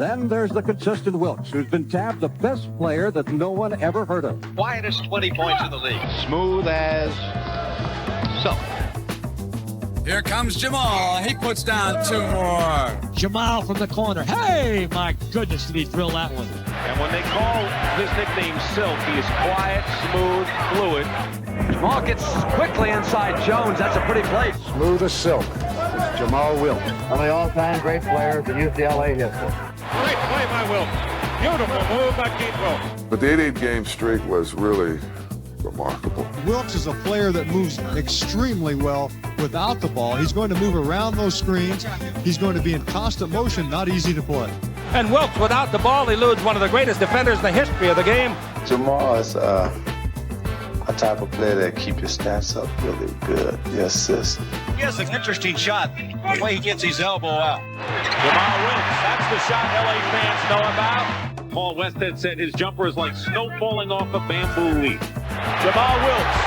Then there's the consistent Wilkes, who's been tabbed the best player that no one ever heard of. Quietest 20 points in the league. Smooth as silk. Here comes Jamal. He puts down 2 more. Jamal from the corner. Hey, my goodness, did he thrill that one. And when they call his nickname Silk, he is quiet, smooth, fluid. Jamal gets quickly inside Jones. That's a pretty play. Smooth as silk. It's Jamal Wilks. One of the all-time great players in UCLA history. Great play by Wilks. Beautiful move by Keith Wilks. But the 88-game streak was really remarkable. Wilks is a player that moves extremely well without the ball. He's going to move around those screens. He's going to be in constant motion, not easy to play. And Wilks, without the ball, eludes one of the greatest defenders in the history of the game. Jamal is a type of player that keep your stats up really good. The assists. He has an interesting shot, the way he gets his elbow out. Jamal Wilks, that's the shot LA fans know about. Paul Westhead said his jumper is like snow falling off a bamboo leaf. Jamal Wilks,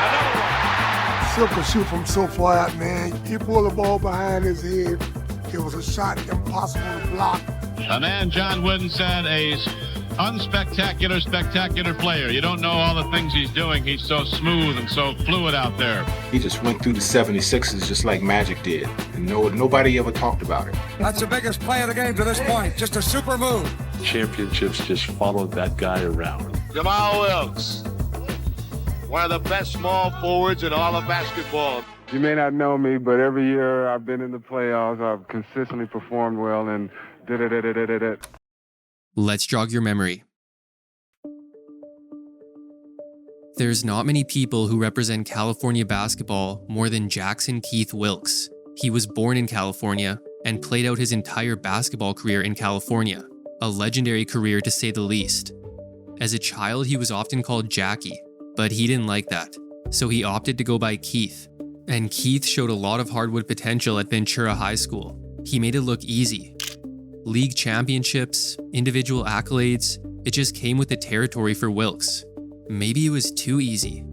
another one. Silk can shoot from so far out, man. He pulled the ball behind his head. It was a shot impossible to block. A man John Wooden said a spectacular player. You don't know all the things he's doing. He's so smooth and so fluid out there. He just went through the 76ers just like Magic did. And nobody ever talked about it. That's the biggest play of the game to this point. Just a super move. Championships just followed that guy around. Jamal Wilks, one of the best small forwards in all of basketball. You may not know me, but every year I've been in the playoffs. I've consistently performed well and did. Let's jog your memory. There's not many people who represent California basketball more than Jackson Keith Wilkes. He was born in California and played out his entire basketball career in California, a legendary career to say the least. As a child, he was often called Jackie, but he didn't like that, so he opted to go by Keith. And Keith showed a lot of hardwood potential at Ventura High School. He made it look easy. League championships, individual accolades, it just came with the territory for Wilkes. Maybe it was too easy.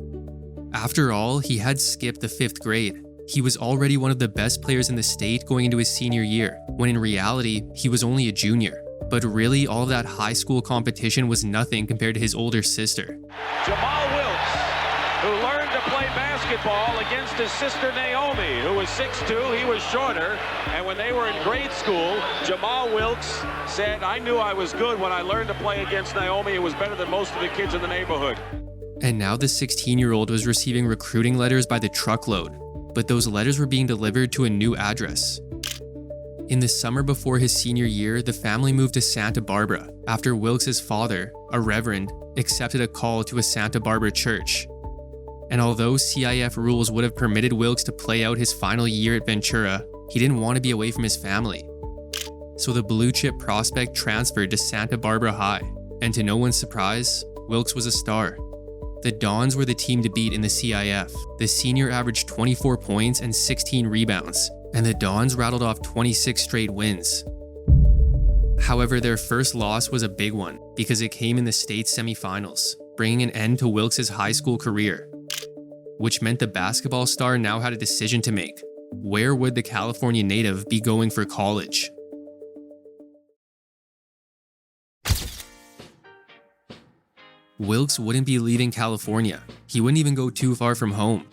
After all, he had skipped the 5th grade. He was already one of the best players in the state going into his senior year, when in reality, he was only a junior. But really, all of that high school competition was nothing compared to his older sister. Jamal Wilks, who learned to play basketball against his sister Naomi, who was 6'2", he was shorter, and when they were in grade school, Jamal Wilks said, I knew I was good when I learned to play against Naomi. It was better than most of the kids in the neighborhood. And now the 16-year-old was receiving recruiting letters by the truckload, but those letters were being delivered to a new address. In the summer before his senior year, the family moved to Santa Barbara after Wilkes' father, a reverend, accepted a call to a Santa Barbara church. And although CIF rules would have permitted Wilkes to play out his final year at Ventura, he didn't want to be away from his family. So the blue-chip prospect transferred to Santa Barbara High, and to no one's surprise, Wilkes was a star. The Dons were the team to beat in the CIF. The senior averaged 24 points and 16 rebounds, and the Dons rattled off 26 straight wins. However, their first loss was a big one because it came in the state semifinals, bringing an end to Wilkes' high school career, which meant the basketball star now had a decision to make. Where would the California native be going for college? Wilkes wouldn't be leaving California. He wouldn't even go too far from home.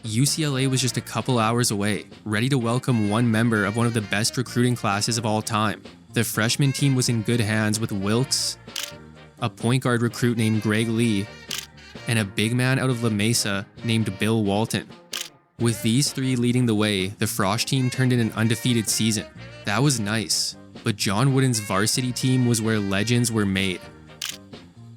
UCLA was just a couple hours away, ready to welcome one member of one of the best recruiting classes of all time. The freshman team was in good hands with Wilkes, a point guard recruit named Greg Lee, and a big man out of La Mesa named Bill Walton. With these three leading the way, the Frosh team turned in an undefeated season. That was nice, but John Wooden's varsity team was where legends were made.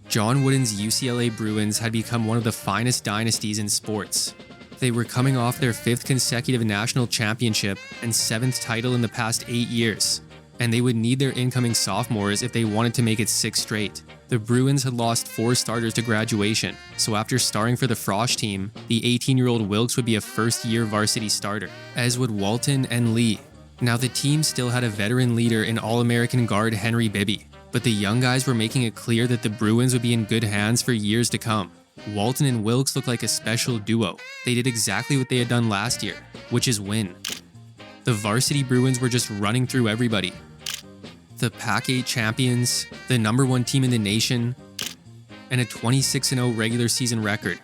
John Wooden's UCLA Bruins had become one of the finest dynasties in sports. They were coming off their 5th consecutive national championship and 7th title in the past 8 years, and they would need their incoming sophomores if they wanted to make it 6 straight. The Bruins had lost 4 starters to graduation, so after starring for the Frosh team, the 18-year-old Wilkes would be a first-year varsity starter, as would Walton and Lee. Now the team still had a veteran leader in All-American guard Henry Bibby, but the young guys were making it clear that the Bruins would be in good hands for years to come. Walton and Wilkes looked like a special duo. They did exactly what they had done last year, which is win. The varsity Bruins were just running through everybody. The Pac-8 champions, the #1 team in the nation, and a 26-0 regular season record.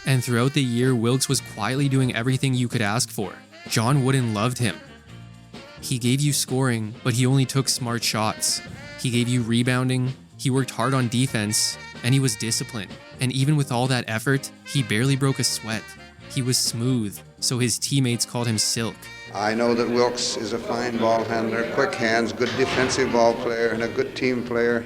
And throughout the year, Wilkes was quietly doing everything you could ask for. John Wooden loved him. He gave you scoring, but he only took smart shots. He gave you rebounding, he worked hard on defense, and he was disciplined. And even with all that effort, he barely broke a sweat. He was smooth, so his teammates called him Silk. I know that Wilkes is a fine ball handler, quick hands, good defensive ball player, and a good team player.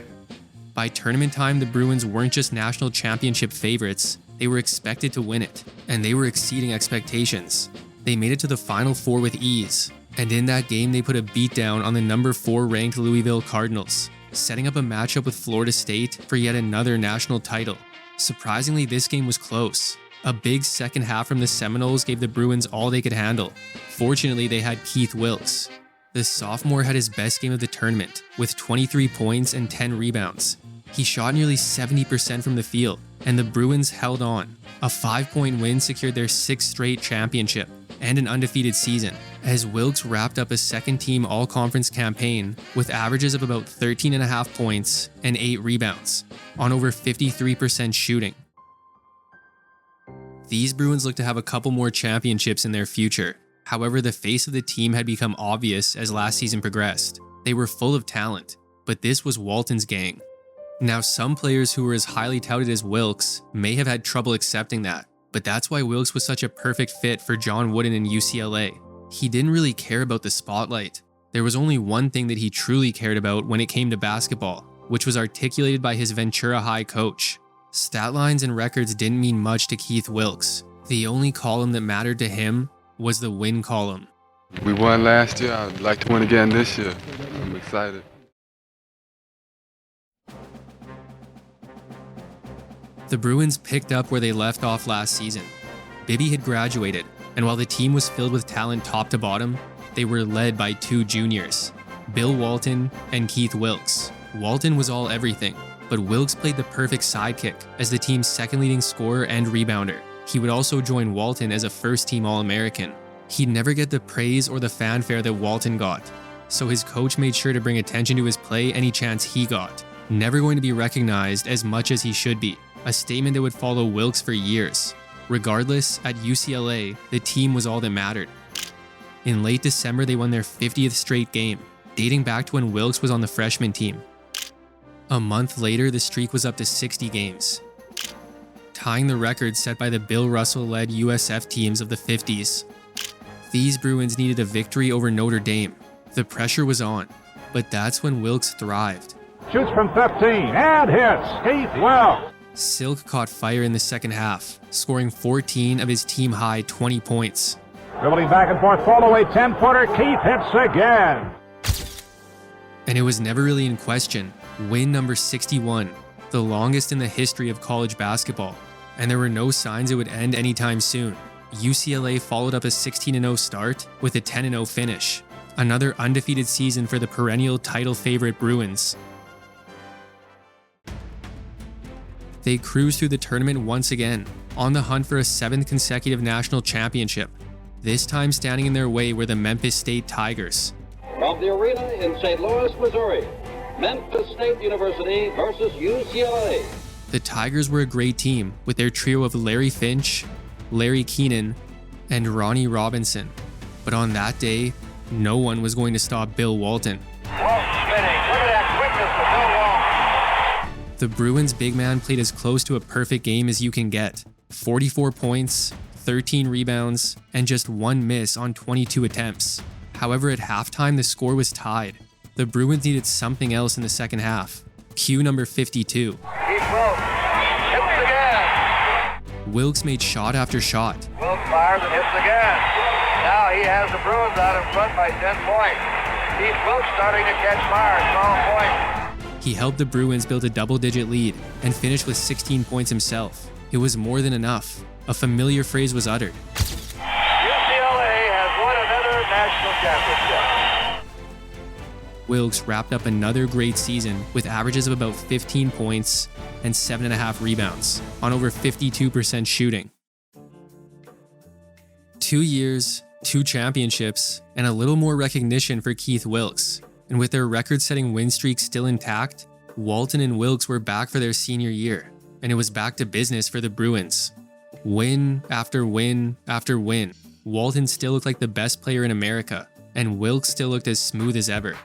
By tournament time, the Bruins weren't just national championship favorites, they were expected to win it, and they were exceeding expectations. They made it to the Final Four with ease, and in that game they put a beatdown on the #4 ranked Louisville Cardinals, setting up a matchup with Florida State for yet another national title. Surprisingly, this game was close. A big second half from the Seminoles gave the Bruins all they could handle. Fortunately, they had Keith Wilkes. The sophomore had his best game of the tournament, with 23 points and 10 rebounds. He shot nearly 70% from the field, and the Bruins held on. A 5-point win secured their 6th straight championship and an undefeated season, as Wilkes wrapped up a second-team all-conference campaign with averages of about 13.5 points and 8 rebounds, on over 53% shooting. These Bruins look to have a couple more championships in their future. However, the face of the team had become obvious as last season progressed. They were full of talent, but this was Walton's gang. Now, some players who were as highly touted as Wilkes may have had trouble accepting that, but that's why Wilkes was such a perfect fit for John Wooden in UCLA. He didn't really care about the spotlight. There was only one thing that he truly cared about when it came to basketball, which was articulated by his Ventura High coach. Stat lines and records didn't mean much to Keith Wilkes. The only column that mattered to him was the win column. We won last year. I'd like to win again this year. I'm excited. The Bruins picked up where they left off last season. Bibby had graduated, and while the team was filled with talent top to bottom, they were led by 2 juniors, Bill Walton and Keith Wilkes. Walton was all everything, but Wilkes played the perfect sidekick as the team's second leading scorer and rebounder. He would also join Walton as a first-team All-American. He'd never get the praise or the fanfare that Walton got, so his coach made sure to bring attention to his play any chance he got. Never going to be recognized as much as he should be, a statement that would follow Wilkes for years. Regardless, at UCLA, the team was all that mattered. In late December, they won their 50th straight game, dating back to when Wilkes was on the freshman team. A month later, the streak was up to 60 games, tying the record set by the Bill Russell-led USF teams of the 50s. These Bruins needed a victory over Notre Dame. The pressure was on, but that's when Wilkes thrived. Shoots from 15 and hits. Keith Wilkes. Silk caught fire in the second half, scoring 14 of his team-high 20 points. Dribbling back and forth, fall away, 10-footer. Keith hits again. And it was never really in question. Win number 61, the longest in the history of college basketball. And there were no signs it would end anytime soon. UCLA followed up a 16-0 start with a 10-0 finish. Another undefeated season for the perennial title favorite Bruins. They cruised through the tournament once again, on the hunt for a 7th consecutive national championship. This time standing in their way were the Memphis State Tigers. From the arena in St. Louis, Missouri, Memphis State University versus UCLA. The Tigers were a great team with their trio of Larry Finch, Larry Keenan, and Ronnie Robinson. But on that day, no one was going to stop Bill Walton. The Bruins' big man played as close to a perfect game as you can get. 44 points, 13 rebounds, and just 1 miss on 22 attempts. However, at halftime, the score was tied. The Bruins needed something else in the second half. Cue number 52. Keith Wilkes hits again. Wilkes made shot after shot. Wilkes fires and hits again. Now he has the Bruins out in front by 10 points. Keith Wilkes starting to catch fire, 12 points. He helped the Bruins build a double-digit lead and finished with 16 points himself. It was more than enough. A familiar phrase was uttered. UCLA has won another national championship. Wilkes wrapped up another great season with averages of about 15 points and 7.5 rebounds on over 52% shooting. 2 years, 2 championships, and a little more recognition for Keith Wilkes. And with their record-setting win streak still intact, Walton and Wilkes were back for their senior year, and it was back to business for the Bruins. Win after win after win, Walton still looked like the best player in America, and Wilkes still looked as smooth as ever.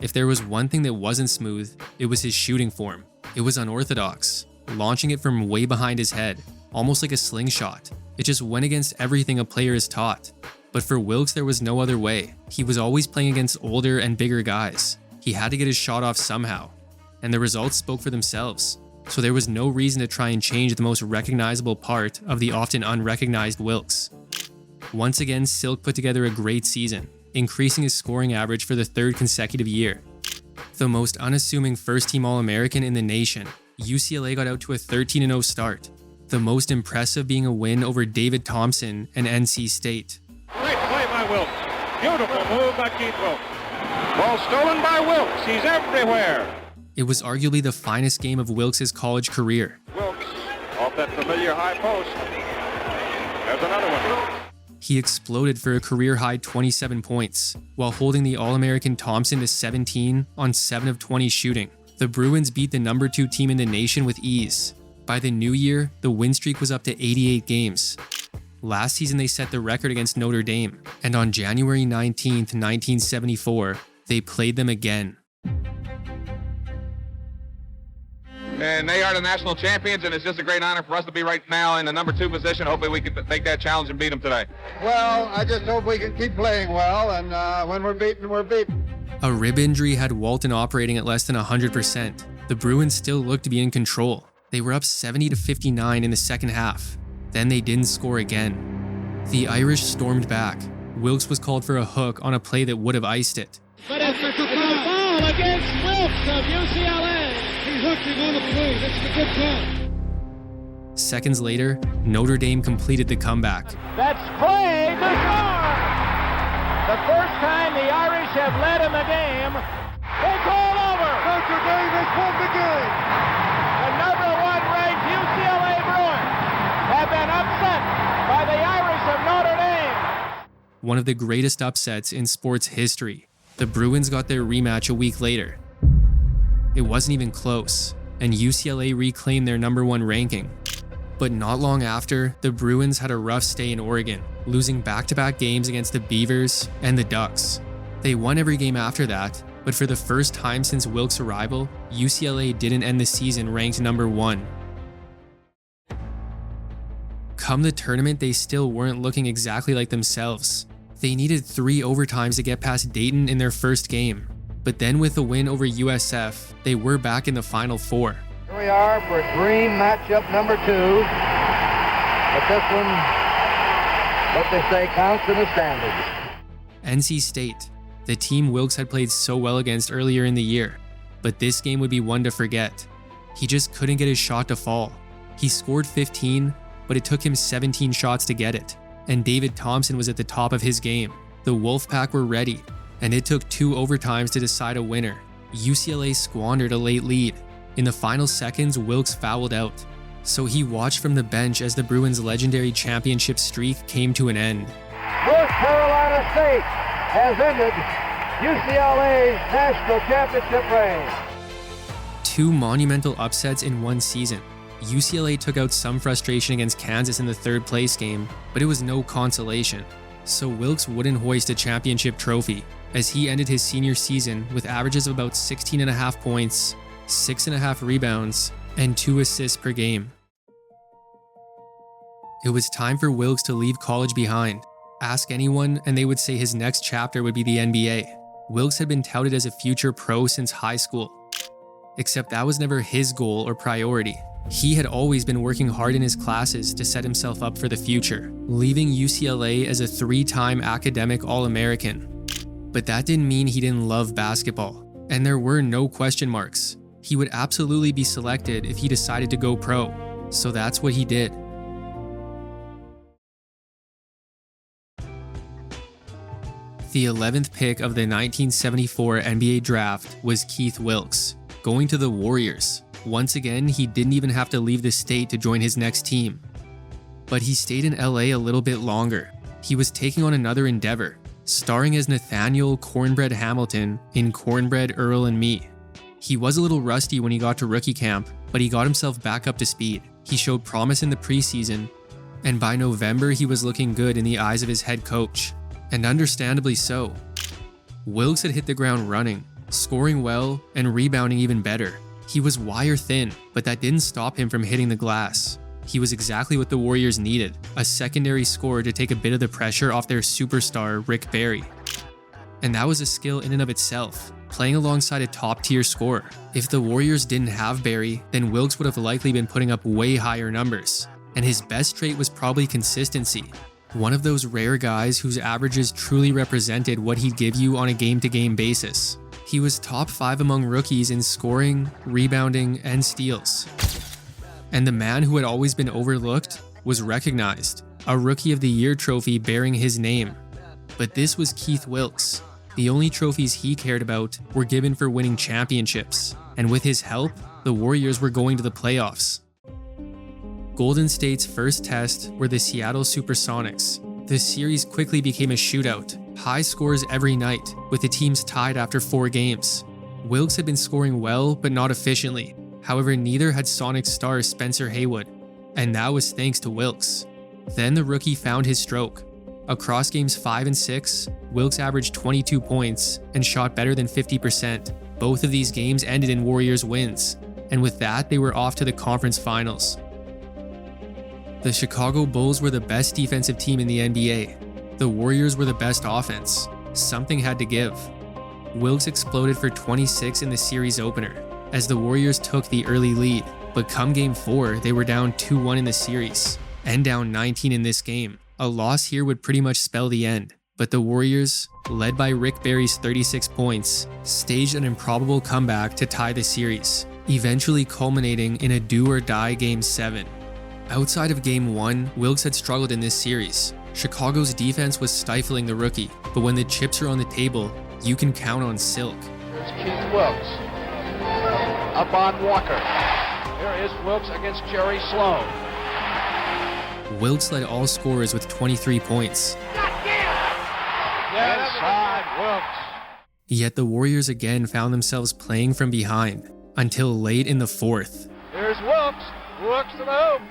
If there was one thing that wasn't smooth, it was his shooting form. It was unorthodox, launching it from way behind his head, almost like a slingshot. It just went against everything a player is taught. But for Wilkes, there was no other way. He was always playing against older and bigger guys. He had to get his shot off somehow, and the results spoke for themselves. So there was no reason to try and change the most recognizable part of the often unrecognized Wilkes. Once again, Silk put together a great season, increasing his scoring average for the 3rd consecutive year. The most unassuming first-team All-American in the nation, UCLA got out to a 13-0 start, the most impressive being a win over David Thompson and NC State. Great play by Wilkes. Beautiful move by Keith Wilkes. Ball stolen by Wilkes. He's everywhere. It was arguably the finest game of Wilkes' college career. Wilkes off that familiar high post. There's another one. He exploded for a career-high 27 points, while holding the All-American Thompson to 17 on 7 of 20 shooting. The Bruins beat the number 2 team in the nation with ease. By the new year, the win streak was up to 88 games. Last season, they set the record against Notre Dame, and on January 19th, 1974, they played them again. And they are the national champions, and it's just a great honor for us to be right now in the number 2 position. Hopefully we can take that challenge and beat them today. Well, I just hope we can keep playing well, and when we're beaten, we're beaten. A rib injury had Walton operating at less than 100%. The Bruins still looked to be in control. They were up 70-59 in the second half. Then they didn't score again. The Irish stormed back. Wilkes was called for a hook on a play that would have iced it. But it's a foul against Wilkes of UCLA. He hooked him on the play. That's a good call. Seconds later, Notre Dame completed the comeback. That's play to score. The first time the Irish have led in the game. It's all over. Notre Dame has won the game. The number 1 ranked UCLA Bruins have been upset by the Irish of Notre Dame. One of the greatest upsets in sports history. The Bruins got their rematch a week later. It wasn't even close, and UCLA reclaimed their number 1 ranking. But not long after, the Bruins had a rough stay in Oregon, losing back-to-back games against the Beavers and the Ducks. They won every game after that, but for the first time since Wilkes' arrival, UCLA didn't end the season ranked number 1. Come the tournament, they still weren't looking exactly like themselves. They needed 3 overtimes to get past Dayton in their first game. But then with the win over USF, they were back in the Final Four. Here we are for dream matchup number 2. But this one, what they say, counts in the standings. NC State, the team Wilkes had played so well against earlier in the year. But this game would be one to forget. He just couldn't get his shot to fall. He scored 15, but it took him 17 shots to get it. And David Thompson was at the top of his game. The Wolfpack were ready, and it took 2 overtimes to decide a winner. UCLA squandered a late lead. In the final seconds, Wilkes fouled out. So he watched from the bench as the Bruins' legendary championship streak came to an end. North Carolina State has ended UCLA's national championship reign. 2 monumental upsets in one season. UCLA took out some frustration against Kansas in the 3rd place game, but it was no consolation. So Wilkes wouldn't hoist a championship trophy, as he ended his senior season with averages of about 16.5 points, 6.5 rebounds, and 2 assists per game. It was time for Wilkes to leave college behind. Ask anyone and they would say his next chapter would be the NBA. Wilkes had been touted as a future pro since high school. Except that was never his goal or priority. He had always been working hard in his classes to set himself up for the future, leaving UCLA as a 3-time academic All-American. But that didn't mean he didn't love basketball, and there were no question marks. He would absolutely be selected if he decided to go pro, so that's what he did. The 11th pick of the 1974 NBA draft was Keith Wilkes, going to the Warriors. Once again, he didn't even have to leave the state to join his next team. But he stayed in LA a little bit longer. He was taking on another endeavor, starring as Nathaniel Cornbread Hamilton in Cornbread, Earl and Me. He was a little rusty when he got to rookie camp, but he got himself back up to speed. He showed promise in the preseason, and by November he was looking good in the eyes of his head coach, and understandably so. Wilkes had hit the ground running, scoring well and rebounding even better. He was wire thin, but that didn't stop him from hitting the glass. He was exactly what the Warriors needed, a secondary scorer to take a bit of the pressure off their superstar Rick Barry. And that was a skill in and of itself, playing alongside a top-tier scorer. If the Warriors didn't have Barry, then Wilkes would have likely been putting up way higher numbers. And his best trait was probably consistency. One of those rare guys whose averages truly represented what he'd give you on a game-to-game basis. He was top 5 among rookies in scoring, rebounding, and steals. And the man who had always been overlooked was recognized, a Rookie of the Year trophy bearing his name. But this was Keith Wilkes. The only trophies he cared about were given for winning championships, and with his help, the Warriors were going to the playoffs. Golden State's first test were the Seattle Supersonics. The series quickly became a shootout, high scores every night, with the teams tied after 4 games. Wilkes had been scoring well, but not efficiently. However, neither had Sonics star Spencer Haywood, and that was thanks to Wilkes. Then the rookie found his stroke. Across games 5 and 6, Wilkes averaged 22 points and shot better than 50%. Both of these games ended in Warriors wins, and with that, they were off to the conference finals. The Chicago Bulls were the best defensive team in the NBA. The Warriors were the best offense. Something had to give. Wilkes exploded for 26 in the series opener, as the Warriors took the early lead, but come game 4, they were down 2-1 in the series, and down 19 in this game. A loss here would pretty much spell the end, but the Warriors, led by Rick Barry's 36 points, staged an improbable comeback to tie the series, eventually culminating in a do-or-die Game 7. Outside of Game 1, Wilkes had struggled in this series. Chicago's defense was stifling the rookie, but when the chips are on the table, you can count on Silk. Here's Keith Wilkes. Up on Walker. Here is Wilkes against Jerry Sloan. Wilkes led all scorers with 23 points. Inside Wilkes. Yet the Warriors again found themselves playing from behind, until late in the 4th. Here's Wilkes. Wilkes to the hoop.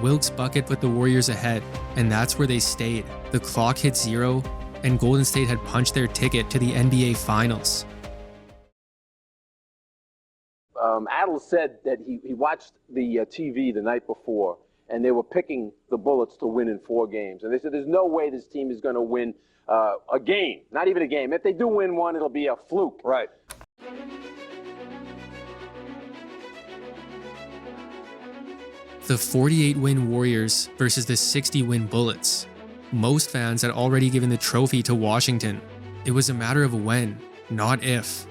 Wilkes' bucket put the Warriors ahead, and that's where they stayed. The clock hit 0, and Golden State had punched their ticket to the NBA Finals. Adel said that he watched the TV the night before, and they were picking the Bullets to win in 4 games. And they said, there's no way this team is going to win a game, not even a game. If they do win one, it'll be a fluke. Right. The 48-win Warriors versus the 60-win Bullets. Most fans had already given the trophy to Washington. It was a matter of when, not if.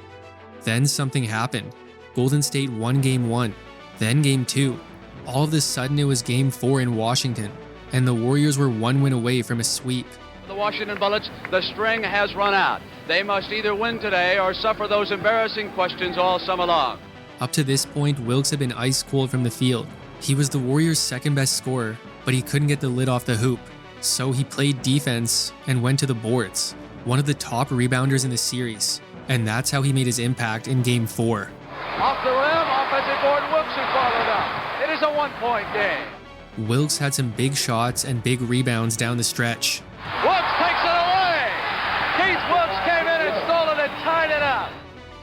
Then something happened. Golden State won Game 1, then Game 2. All of a sudden it was Game 4 in Washington, and the Warriors were 1 win away from a sweep. The Washington Bullets, the string has run out. They must either win today or suffer those embarrassing questions all summer long. Up to this point, Wilkes had been ice cold from the field. He was the Warriors' second best scorer, but he couldn't get the lid off the hoop. So he played defense and went to the boards, one of the top rebounders in the series, and that's how he made his impact in Game 4. Off the rim, offensive board, Wilkes has followed up. It is a 1-point game. Wilkes had some big shots and big rebounds down the stretch. Wilkes takes it away. Keith Wilkes came in and stole it and tied it up.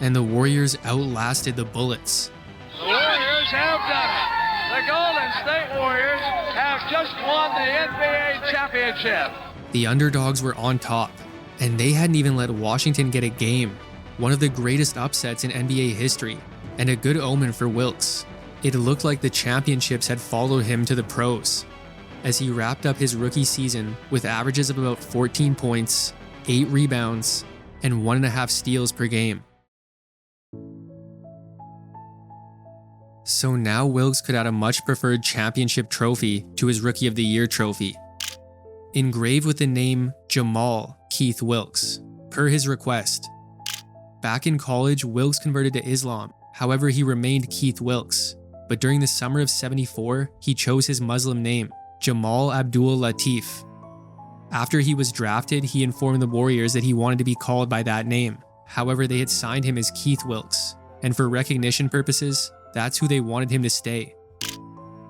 And the Warriors outlasted the Bullets. The Warriors have done it. The Golden State Warriors have just won the NBA championship. The underdogs were on top, and they hadn't even let Washington get a game. One of the greatest upsets in NBA history, and a good omen for Wilkes. It looked like the championships had followed him to the pros, as he wrapped up his rookie season with averages of about 14 points, 8 rebounds, and 1.5 steals per game. So now Wilkes could add a much preferred championship trophy to his Rookie of the Year trophy, engraved with the name Jamal Keith Wilkes, per his request. Back in college, Wilkes converted to Islam. However, he remained Keith Wilkes, but during the summer of '74, he chose his Muslim name, Jamal Abdul-Latif. After he was drafted, he informed the Warriors that he wanted to be called by that name. However, they had signed him as Keith Wilkes, and for recognition purposes, that's who they wanted him to stay.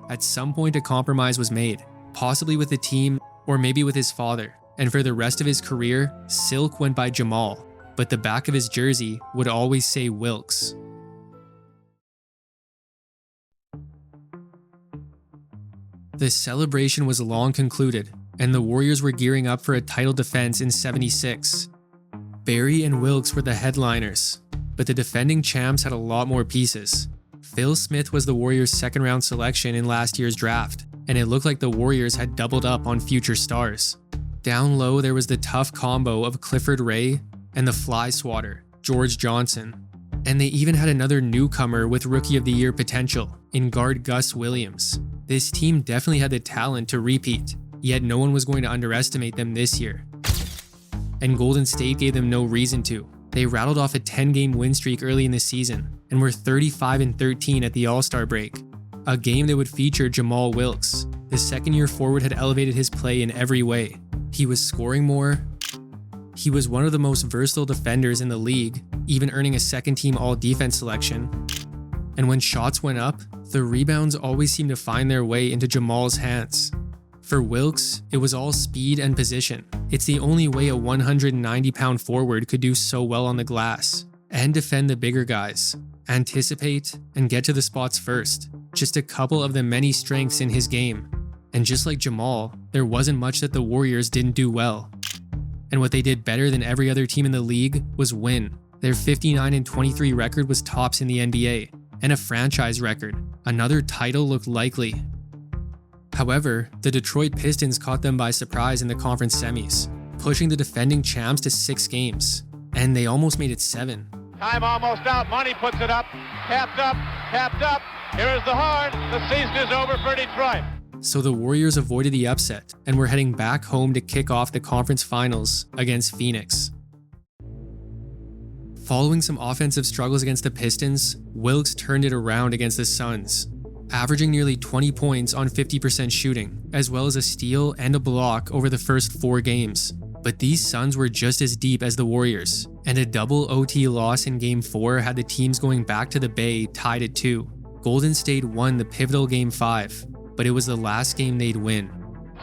At some point, a compromise was made, possibly with the team or maybe with his father, and for the rest of his career, Silk went by Jamal, but the back of his jersey would always say Wilkes. The celebration was long concluded, and the Warriors were gearing up for a title defense in '76. Barry and Wilkes were the headliners, but the defending champs had a lot more pieces. Phil Smith was the Warriors' second-round selection in last year's draft, and it looked like the Warriors had doubled up on future stars. Down low, there was the tough combo of Clifford Ray and the fly swatter, George Johnson. And they even had another newcomer with Rookie of the Year potential in guard Gus Williams. This team definitely had the talent to repeat, yet no one was going to underestimate them this year. And Golden State gave them no reason to. They rattled off a 10-game win streak early in the season and were 35-13 at the All-Star break. A game that would feature Jamal Wilks. The second-year forward had elevated his play in every way. He was scoring more. He was one of the most versatile defenders in the league, even earning a second-team All-Defense selection. And when shots went up, the rebounds always seemed to find their way into Jamal's hands. For Wilkes, it was all speed and position. It's the only way a 190-pound forward could do so well on the glass and defend the bigger guys, anticipate, and get to the spots first. Just a couple of the many strengths in his game. And just like Jamal, there wasn't much that the Warriors didn't do well. And what they did better than every other team in the league was win. Their 59-23 record was tops in the NBA, and a franchise record. Another title looked likely. However, the Detroit Pistons caught them by surprise in the conference semis, pushing the defending champs to 6 games, and they almost made it 7. Time almost out. Money puts it up. Tapped up. Tapped up. Here is the horn. The season is over for Detroit. So the Warriors avoided the upset and were heading back home to kick off the conference finals against Phoenix. Following some offensive struggles against the Pistons, Wilkes turned it around against the Suns, averaging nearly 20 points on 50% shooting, as well as a steal and a block over the first 4 games. But these Suns were just as deep as the Warriors, and a double OT loss in Game 4 had the teams going back to the Bay tied at 2. Golden State won the pivotal Game 5, but it was the last game they'd win.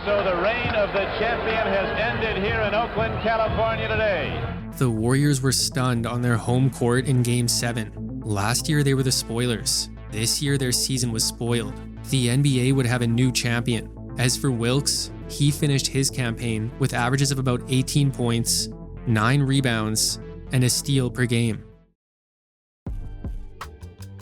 So the reign of the champion has ended here in Oakland, California today. The Warriors were stunned on their home court in Game 7. Last year they were the spoilers. This year their season was spoiled. The NBA would have a new champion. As for Wilkes, he finished his campaign with averages of about 18 points, 9 rebounds, and a steal per game.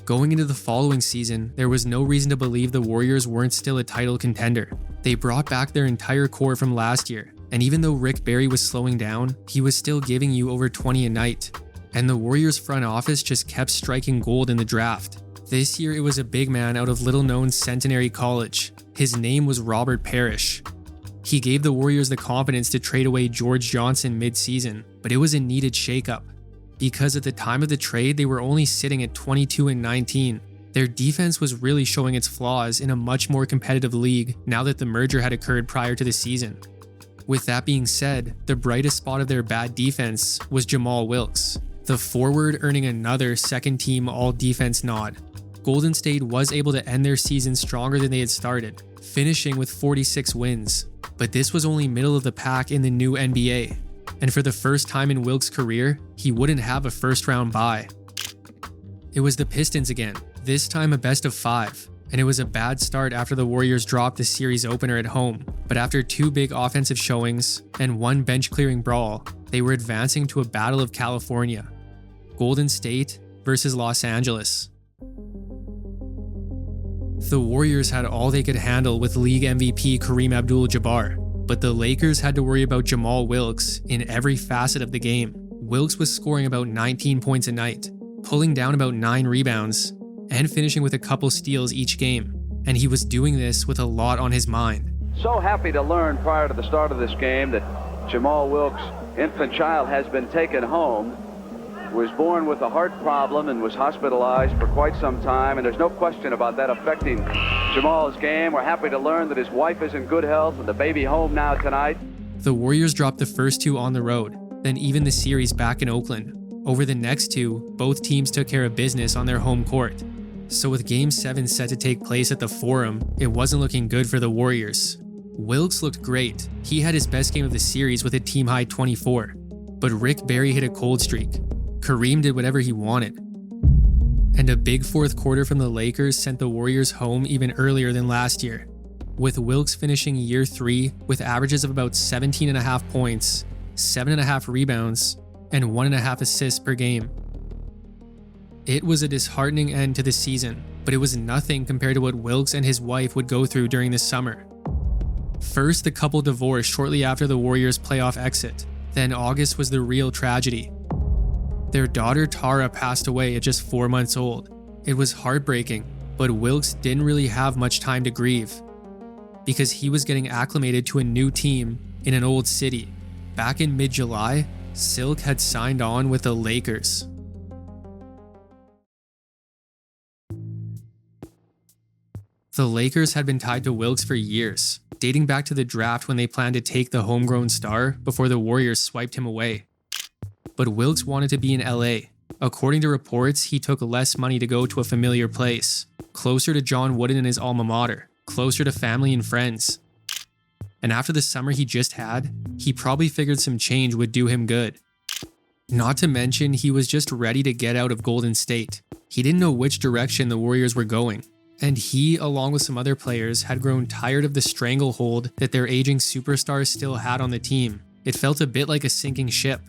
Going into the following season, there was no reason to believe the Warriors weren't still a title contender. They brought back their entire core from last year, and even though Rick Barry was slowing down, he was still giving you over 20 a night. And the Warriors front office just kept striking gold in the draft. This year it was a big man out of little-known Centenary College. His name was Robert Parrish. He gave the Warriors the confidence to trade away George Johnson mid-season, but it was a needed shakeup. Because at the time of the trade, they were only sitting at 22-19. Their defense was really showing its flaws in a much more competitive league now that the merger had occurred prior to the season. With that being said, the brightest spot of their bad defense was Jamal Wilks, the forward earning another second-team all-defense nod. Golden State was able to end their season stronger than they had started, finishing with 46 wins. But this was only middle of the pack in the new NBA. And for the first time in Wilks' career, he wouldn't have a first-round bye. It was the Pistons again, this time a best of 5, and it was a bad start after the Warriors dropped the series opener at home. But after 2 big offensive showings and 1 bench-clearing brawl, they were advancing to a battle of California. Golden State versus Los Angeles. The Warriors had all they could handle with league MVP Kareem Abdul-Jabbar, but the Lakers had to worry about Jamal Wilks in every facet of the game. Wilks was scoring about 19 points a night, pulling down about 9 rebounds, and finishing with a couple steals each game. And he was doing this with a lot on his mind. So happy to learn prior to the start of this game that Jamal Wilks' infant child has been taken home. was born with a heart problem and was hospitalized for quite some time, and there's no question about that affecting Jamal's game. We're happy to learn that his wife is in good health and the baby home now tonight. The Warriors dropped the first two on the road, then even the series back in Oakland. Over the next two, both teams took care of business on their home court. So with Game 7 set to take place at the Forum, it wasn't looking good for the Warriors. Wilkes looked great. He had his best game of the series with a team-high 24. But Rick Barry hit a cold streak. Kareem did whatever he wanted. And a big fourth quarter from the Lakers sent the Warriors home even earlier than last year, with Wilkes finishing year 3 with averages of about 17.5 points, 7.5 rebounds, and 1.5 assists per game. It was a disheartening end to the season, but it was nothing compared to what Wilkes and his wife would go through during the summer. First, the couple divorced shortly after the Warriors' playoff exit. Then August was the real tragedy. Their daughter Tara passed away at just 4 months old. It was heartbreaking, but Wilkes didn't really have much time to grieve, because he was getting acclimated to a new team in an old city. Back in mid-July, Silk had signed on with the Lakers. The Lakers had been tied to Wilkes for years, dating back to the draft when they planned to take the homegrown star before the Warriors swiped him away. But Wilkes wanted to be in LA. According to reports, he took less money to go to a familiar place, closer to John Wooden and his alma mater, closer to family and friends. And after the summer he just had, he probably figured some change would do him good. Not to mention, he was just ready to get out of Golden State. He didn't know which direction the Warriors were going. And he, along with some other players, had grown tired of the stranglehold that their aging superstars still had on the team. It felt a bit like a sinking ship.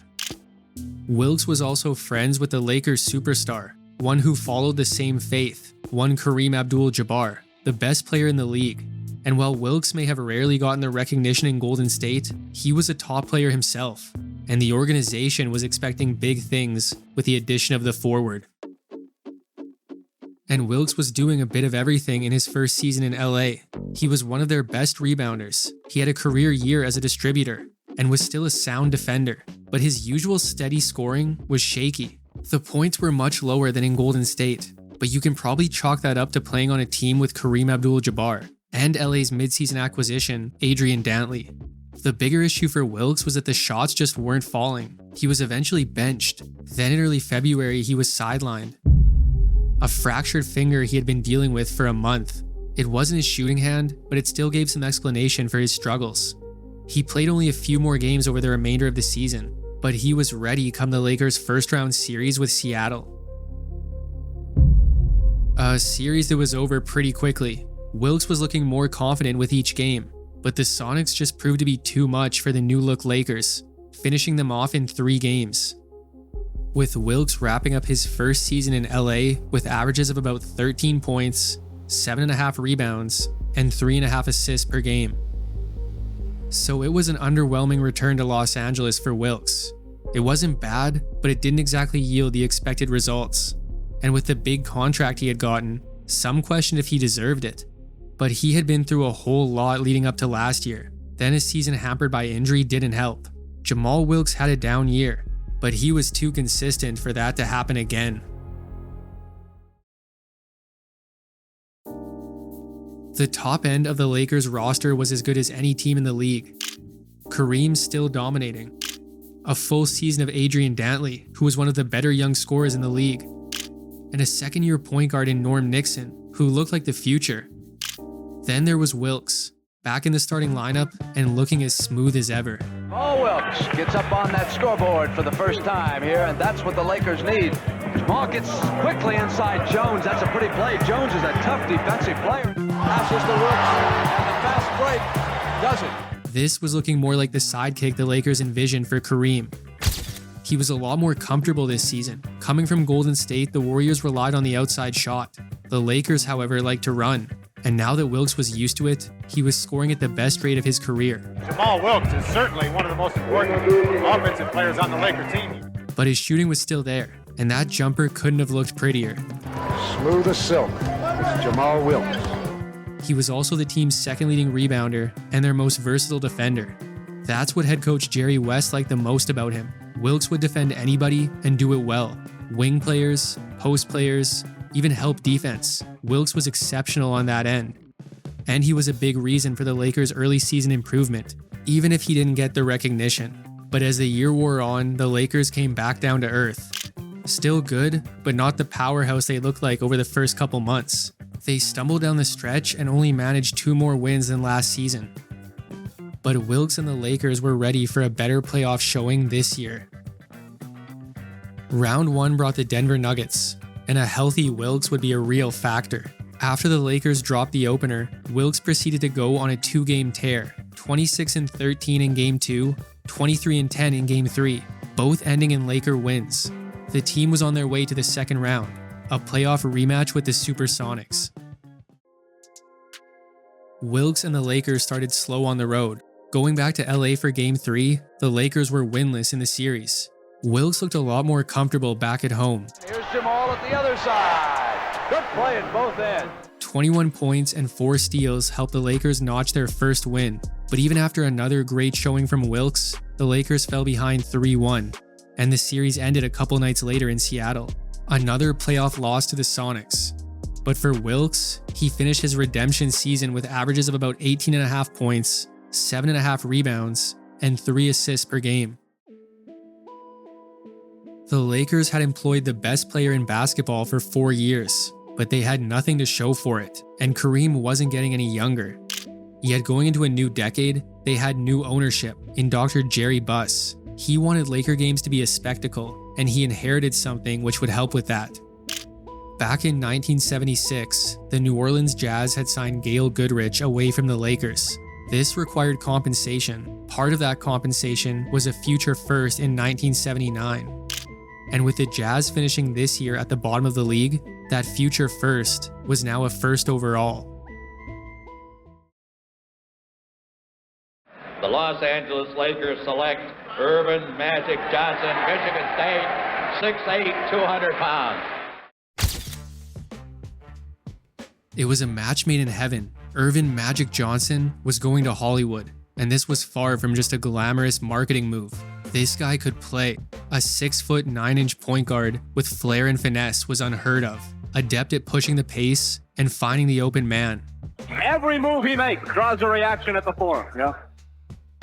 Wilkes was also friends with the Lakers superstar, one who followed the same faith, one Kareem Abdul-Jabbar, the best player in the league. And while Wilkes may have rarely gotten the recognition in Golden State, he was a top player himself, and the organization was expecting big things with the addition of the forward. And Wilkes was doing a bit of everything in his first season in LA. He was one of their best rebounders. He had a career year as a distributor and was still a sound defender, but his usual steady scoring was shaky. The points were much lower than in Golden State, but you can probably chalk that up to playing on a team with Kareem Abdul-Jabbar and LA's midseason acquisition, Adrian Dantley. The bigger issue for Wilkes was that the shots just weren't falling. He was eventually benched. Then in early February, he was sidelined. A fractured finger he had been dealing with for a month. It wasn't his shooting hand, but it still gave some explanation for his struggles. He played only a few more games over the remainder of the season, but he was ready come the Lakers' first-round series with Seattle. A series that was over pretty quickly. Wilkes was looking more confident with each game, but the Sonics just proved to be too much for the new-look Lakers, finishing them off in 3 games. With Wilkes wrapping up his first season in LA with averages of about 13 points, 7.5 rebounds, and 3.5 assists per game. So it was an underwhelming return to Los Angeles for Wilkes. It wasn't bad, but it didn't exactly yield the expected results. And with the big contract he had gotten, some questioned if he deserved it. But he had been through a whole lot leading up to last year. Then his season hampered by injury didn't help. Jamal Wilks had a down year, but he was too consistent for that to happen again. The top end of the Lakers roster was as good as any team in the league. Kareem still dominating. A full season of Adrian Dantley, who was one of the better young scorers in the league. And a second-year point guard in Norm Nixon, who looked like the future. Then there was Wilkes, back in the starting lineup and looking as smooth as ever. Jamal Wilks gets up on that scoreboard for the first time here, and that's what the Lakers need. Jamal gets quickly inside Jones. That's a pretty play. Jones is a tough defensive player. Passes to Wilks, and the fast break does it. This was looking more like the sidekick the Lakers envisioned for Kareem. He was a lot more comfortable this season. Coming from Golden State, the Warriors relied on the outside shot. The Lakers, however, liked to run. And now that Wilkes was used to it, he was scoring at the best rate of his career. Jamal Wilks is certainly one of the most important offensive players on the Laker team. But his shooting was still there, and that jumper couldn't have looked prettier. Smooth as silk. It's Jamal Wilks. He was also the team's second leading rebounder and their most versatile defender. That's what head coach Jerry West liked the most about him. Wilks would defend anybody and do it well. Wing players, post players, even help defense. Wilks was exceptional on that end. And he was a big reason for the Lakers' early season improvement, even if he didn't get the recognition. But as the year wore on, the Lakers came back down to earth. Still good, but not the powerhouse they looked like over the first couple months. They stumbled down the stretch and only managed 2 more wins than last season. But Wilks and the Lakers were ready for a better playoff showing this year. Round 1 brought the Denver Nuggets, and a healthy Wilks would be a real factor. After the Lakers dropped the opener, Wilks proceeded to go on a 2-game tear, 26-13 in Game 2, 23-10 in Game 3, both ending in Laker wins. The team was on their way to the second round, a playoff rematch with the Supersonics. Wilks and the Lakers started slow on the road. Going back to LA for Game 3, the Lakers were winless in the series. Wilks looked a lot more comfortable back at home. Here's Jamal at the other side. Good play at both ends. 21 points and 4 steals helped the Lakers notch their first win. But even after another great showing from Wilks, the Lakers fell behind 3-1, and the series ended a couple nights later in Seattle. Another playoff loss to the Sonics. But for Wilks, he finished his redemption season with averages of about 18.5 points, 7.5 rebounds, and 3 assists per game. The Lakers had employed the best player in basketball for 4 years, but they had nothing to show for it, and Kareem wasn't getting any younger. Yet going into a new decade, they had new ownership in Dr. Jerry Buss. He wanted Laker games to be a spectacle, and he inherited something which would help with that. Back in 1976, the New Orleans Jazz had signed Gail Goodrich away from the Lakers. This required compensation. Part of that compensation was a future first in 1979. And with the Jazz finishing this year at the bottom of the league, that future first was now a first overall. The Los Angeles Lakers select Earvin Magic Johnson, Michigan State, 6'8", 200 pounds. It was a match made in heaven. Earvin Magic Johnson was going to Hollywood, and this was far from just a glamorous marketing move. This guy could play. A 6', 9" point guard with flair and finesse was unheard of, adept at pushing the pace and finding the open man. Every move he makes draws a reaction at the floor. Yeah.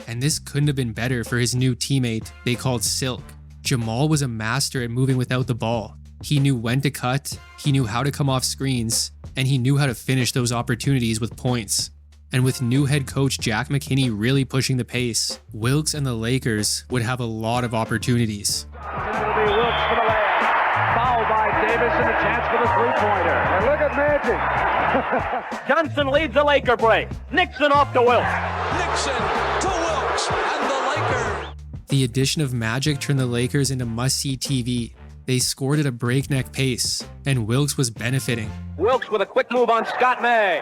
And this couldn't have been better for his new teammate they called Silk. Jamal was a master at moving without the ball. He knew when to cut, he knew how to come off screens, and he knew how to finish those opportunities with points. And with new head coach Jack McKinney really pushing the pace, Wilks and the Lakers would have a lot of opportunities. It'll be Wilks for the layup. Fouled by Davis and a chance for the three-pointer. And look at Magic. Johnson leads the Laker break. Nixon off to Wilks. Nixon to Wilks and the Lakers. The addition of Magic turned the Lakers into must-see TV. They scored at a breakneck pace, and Wilks was benefiting. Wilks with a quick move on Scott May.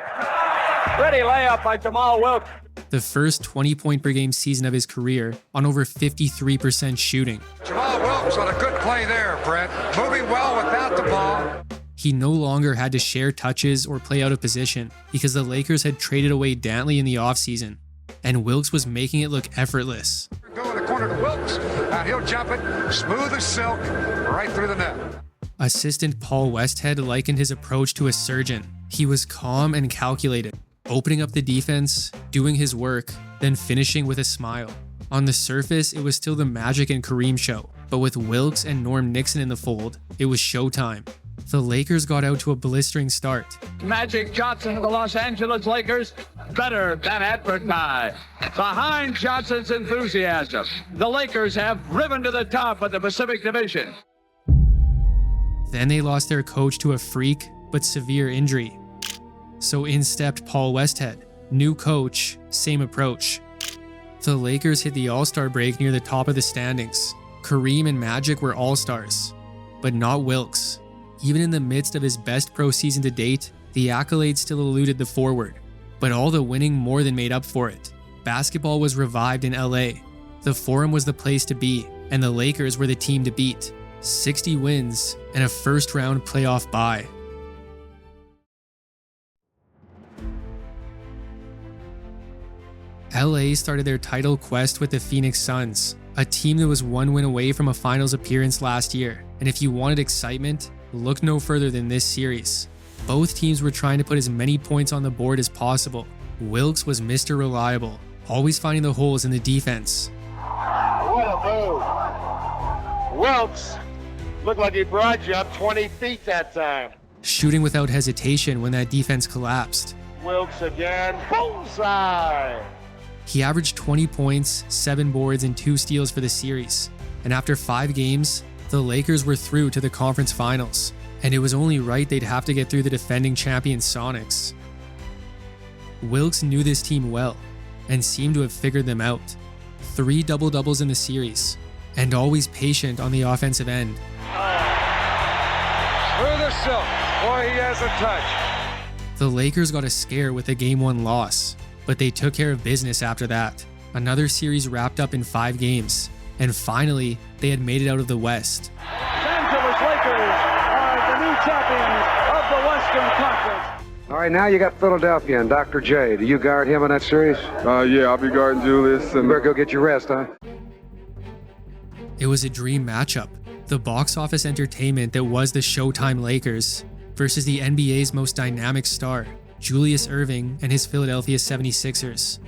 Ready layup by Jamal Wilks. The first 20-point per game season of his career on over 53% shooting. Jamal Wilks on a good play there, Brett. Moving well without the ball. He no longer had to share touches or play out of position because the Lakers had traded away Dantley in the offseason, and Wilks was making it look effortless. Go in the corner to Wilks, and he'll jump it, smooth as silk, right through the net. Assistant Paul Westhead likened his approach to a surgeon. He was calm and calculated, opening up the defense, doing his work, then finishing with a smile. On the surface, it was still the Magic and Kareem show, but with Wilks and Norm Nixon in the fold, it was showtime. The Lakers got out to a blistering start. Magic Johnson of the Los Angeles Lakers, better than advertised. Behind Johnson's enthusiasm, the Lakers have driven to the top of the Pacific Division. Then they lost their coach to a freak but severe injury. So in stepped Paul Westhead. New coach, same approach. The Lakers hit the All-Star break near the top of the standings. Kareem and Magic were All-Stars, but not Wilks. Even in the midst of his best pro season to date, the accolades still eluded the forward. But all the winning more than made up for it. Basketball was revived in LA. The Forum was the place to be, and the Lakers were the team to beat. 60 wins and a first-round playoff bye. LA started their title quest with the Phoenix Suns, a team that was one win away from a finals appearance last year. And if you wanted excitement, look no further than this series. Both teams were trying to put as many points on the board as possible. Wilkes was Mr. Reliable, always finding the holes in the defense. What a move. Wilkes looked like he brought you up 20 feet that time. Shooting without hesitation when that defense collapsed. Wilkes again, bullseye. He averaged 20 points, 7 boards, and 2 steals for the series. And after 5 games, the Lakers were through to the conference finals. And it was only right they'd have to get through the defending champion Sonics. Wilkes knew this team well, and seemed to have figured them out. 3 double-doubles in the series, and always patient on the offensive end. Through the silk. Boy, he has a touch. The Lakers got a scare with a Game 1 loss, but they took care of business after that. Another series wrapped up in 5 games, and finally, they had made it out of the West. Los Angeles Lakers are the new champions of the Western Conference. All right, now you got Philadelphia and Dr. J. Do you guard him in that series? Yeah, I'll be guarding Julius. You better go get your rest, huh? It was a dream matchup. The box office entertainment that was the Showtime Lakers versus the NBA's most dynamic star, Julius Erving and his Philadelphia 76ers.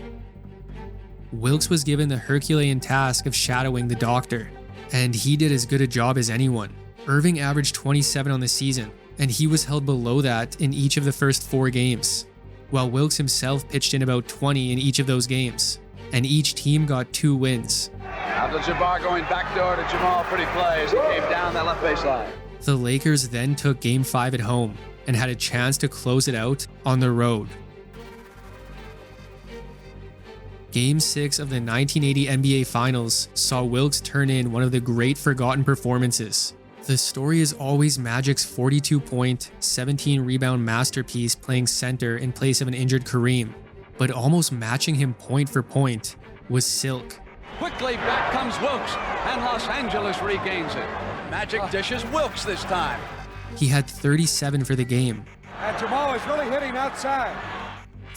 Wilkes was given the Herculean task of shadowing the doctor, and he did as good a job as anyone. Erving averaged 27 on the season, and he was held below that in each of the first 4 games, while Wilkes himself pitched in about 20 in each of those games, and each team got 2 wins. Abdul-Jabbar going backdoor to Jamal, pretty play as he came down that left baseline. The Lakers then took Game 5 at home and had a chance to close it out on the road. Game 6 of the 1980 NBA Finals saw Wilkes turn in one of the great forgotten performances. The story is always Magic's 42-point, 17-rebound masterpiece playing center in place of an injured Kareem, but almost matching him point for point was Silk. Quickly back comes Wilkes, and Los Angeles regains it. Magic dishes Wilkes this time. He had 37 for the game. And Jamal is really hitting outside.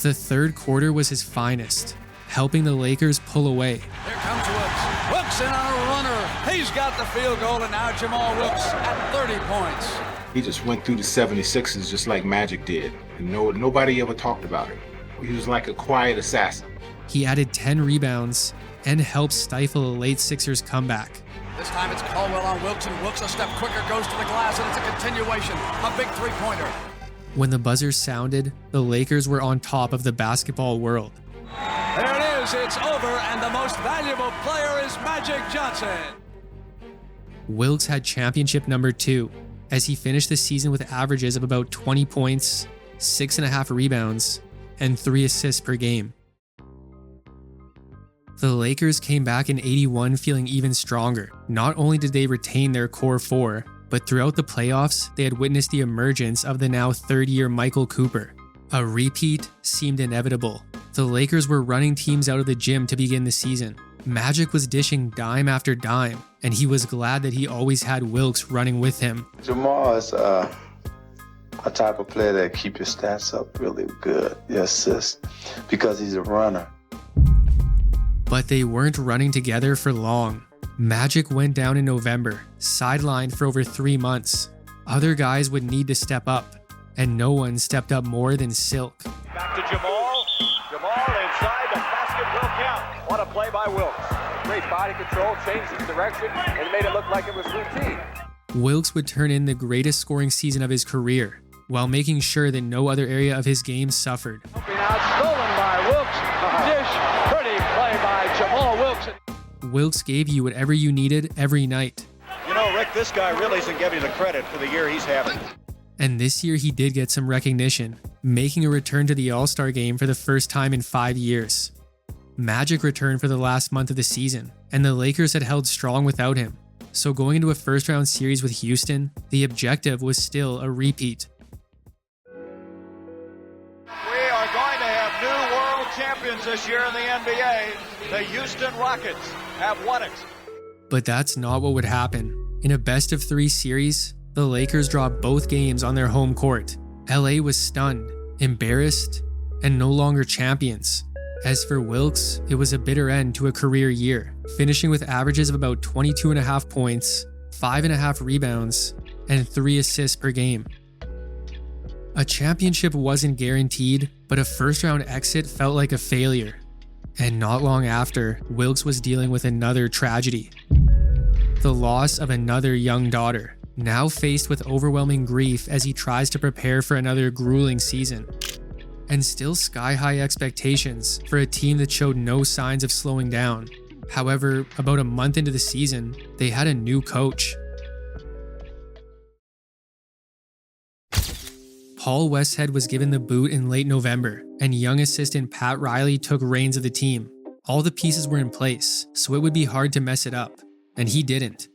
The third quarter was his finest, helping the Lakers pull away. Here comes Wilkes. Wilkes in on a runner. He's got the field goal, and now Jamal Wilkes at 30 points. He just went through the 76ers just like Magic did, and nobody ever talked about it. He was like a quiet assassin. He added 10 rebounds and helped stifle a late Sixers comeback. This time it's Caldwell on Wilkes, and Wilkes a step quicker, goes to the glass, and it's a continuation. A big 3-pointer. When the buzzer sounded, the Lakers were on top of the basketball world. There it is, it's over, and the most valuable player is Magic Johnson. Wilkes had championship number 2, as he finished the season with averages of about 20 points, 6.5 rebounds, and 3 assists per game. The Lakers came back in '81 feeling even stronger. Not only did they retain their core 4, but throughout the playoffs, they had witnessed the emergence of the now third-year Michael Cooper. A repeat seemed inevitable. The Lakers were running teams out of the gym to begin the season. Magic was dishing dime after dime, and he was glad that he always had Wilkes running with him. Jamal is a type of player that keep your stats up really good, your assists, because he's a runner. But they weren't running together for long. Magic went down in November, sidelined for over 3 months. Other guys would need to step up, and no one stepped up more than Silk. Back to Jamal. Jamal inside the basket, will count. What a play by Wilkes. Great body control, changed his direction, and made it look like it was routine. Wilkes would turn in the greatest scoring season of his career, while making sure that no other area of his game suffered. Now stolen by Wilkes. Dish, pretty play by Jamal Wilkes. Wilkes gave you whatever you needed every night. You know, Rick, this guy really isn't giving you the credit for the year he's having. And this year he did get some recognition, making a return to the All-Star game for the first time in 5 years. Magic returned for the last month of the season, and the Lakers had held strong without him. So going into a first-round series with Houston, the objective was still a repeat. We are going to have new world champions this year in the NBA. The Houston Rockets have won it. But that's not what would happen. In a best-of-3 series, the Lakers dropped both games on their home court. LA was stunned, embarrassed, and no longer champions. As for Wilkes, it was a bitter end to a career year, finishing with averages of about 22.5 points, 5.5 rebounds, and 3 assists per game. A championship wasn't guaranteed, but a first-round exit felt like a failure. And not long after, Wilkes was dealing with another tragedy. The loss of another young daughter, now faced with overwhelming grief as he tries to prepare for another grueling season. And still sky-high expectations for a team that showed no signs of slowing down. However, about a month into the season, they had a new coach. Paul Westhead was given the boot in late November, and young assistant Pat Riley took reins of the team. All the pieces were in place, so it would be hard to mess it up. And he didn't.